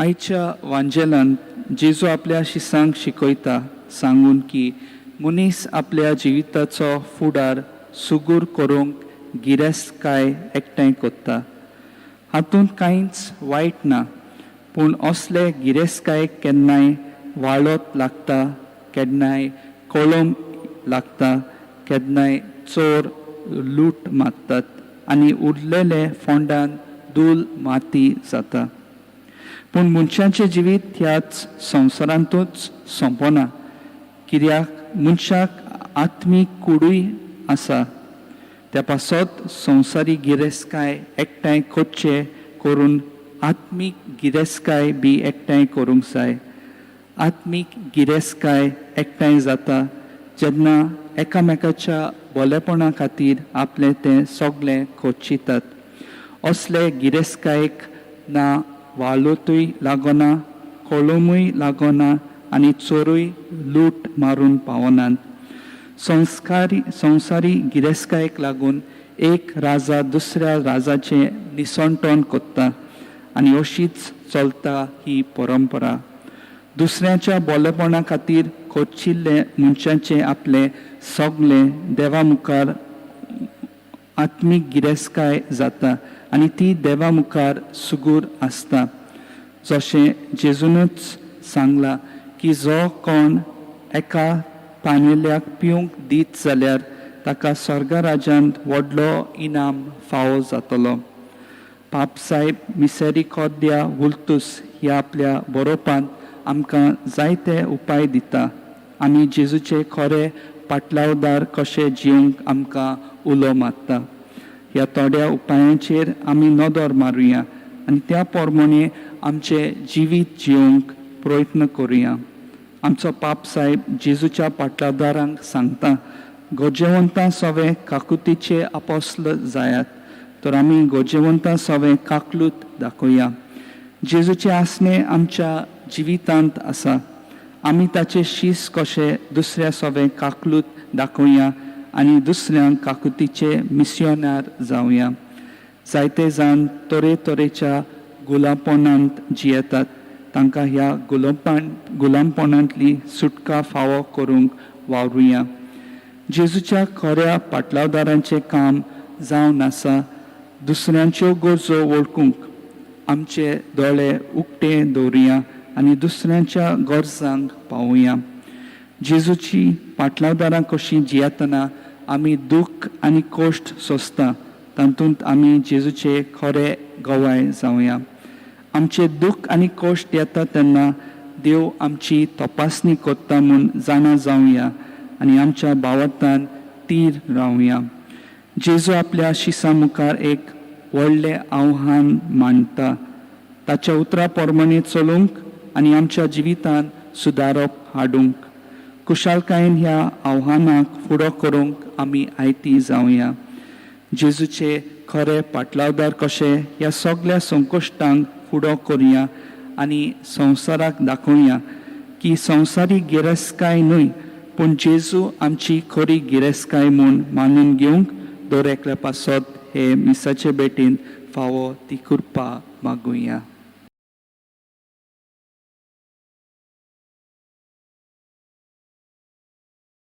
आयच्या वांजेलांत जेजू आपल्या शिसांक शिकयता सांगून की मनीस आपल्या जिविताचो फुडार सुगूर करूंक गिरेस्तकाय एकठांय कोत्ता. हातूंत कांयच वायट ना, पूण असले गिरेस्तकायेक केन्नाय वाळोत लागता, केन्नाय कळम लागता, केन्नाय चोर लूट मारतात आनी उरलेले फोंडान धूल माती जाता. पूण मनशाचें जिवीत ह्याच संवसारांतूच सोंपना, कित्याक मनशाक आत्मीक कुडूय आसा. त्या पासत संवसारी गिरेस्तकाय एकठांय खोदचे करून आत्मीक गिरेस्तकाय बी एकठांय करूंक जाय. आत्मीक गिरेस्तकाय एकठांय जाता जेन्ना एकामेकाच्या बरेपणा खातीर आपले तें सगळें खोदचितात. असले गिरेस्तकायेक ना वाळोतूय लागना, कळमूय लागना आनी चोरूय लूट मारून पावनात. संवसारी गिरेस्तकायेक लागून एक राजा दुसऱ्या राजाचें निसंटोन कोत्ता आनी अशीच चलता ही परंपरा. दुसऱ्याच्या बोलेपणा खातीर खोदचिल्ले मनशाचें आपले सगळें देवा मुखार आत्मीक गिरेस्तकाय जाता आनी ती देवा मुखार सुगूर आसता. जशें जेजूनच सांगलां की जो कोण एका पानेल्याक पिवंक दीत जाल्यार ताका स्वर्ग राज्यांत व्हडलो इनाम फावो जातलो. पाप साहेब मिसेरिकॉर्डिया वुल्तुस ह्या आपल्या बरोवपांत आमकां जायते उपाय दिता. आमी जेजूचे खरे पाटलावदार कशे जिवंक आमकां उलो मारता. ह्या थोड्या उपायांचेर आमी नदर मारुया आनी त्या प्रमाणे आमचें जिवीत जिवंक प्रयत्न करुया. आमचो पाप साहेब जेजूच्या पाटलावदारांक सांगता, गोजेवंतां सवे काकुतीचे आपोस्ल जायात, तर आमी गोजेवंतां सवे काकलूत दाखोवया. जेजूचे आसणे आमच्या जिवितांत आसा. आमी ताचे शीस कशे दुसऱ्या सवे काकलूत दाखोवया आनी दुसऱ्यांक काकुतीचे मिस्योनार जावया. जायते जाण तरेतरेच्या गुलामपणांत जियेतात. तांकां ह्या गुलामपणांतली सुटका फावो करूंक वावरुया. जेजूच्या खऱ्या पाटलावदारांचें काम जावन आसा दुसऱ्यांच्यो गरजो वळखूंक. आमचे दोळे उक्ते दवरुया आनी दुसऱ्यांच्या गरजांक पावुया. जेजूची पाटलावदारां कशीं जियेतना आमी दूख आनी कश्ट सोंसता, तातूंत आमी जेजूचे खरे गवाय जावया. आमचे दूख आनी कश्ट येता तेन्ना देव आमची तपासणी कोत्ता म्हूण जाणा जावया आनी आमच्या भावार्थान तीर रावया. जेजू आपल्या शिसां मुखार एक व्हडलें आव्हान मांडटा. ताच्या उतरां प्रमाणे चलूंक आनी आमच्या जिवितांत सुदारप हाडूंक. कुशालकायेन ह्या आव्हानाक फुडो करूंक आमी आयती जावया. जेजूचे खरे पाटलावदार कशे ह्या सगळ्या संकश्टांक फुडो करुया आनी संवसाराक दाखोवया की संवसारी गिरेस्तकाय न्हय, पूण जेजू आमची खरी गिरेस्तकाय म्हूण मानून घेवंक दर एकल्या पासत हे मिसाचे भेटेन फावो ती कृपा मागुया.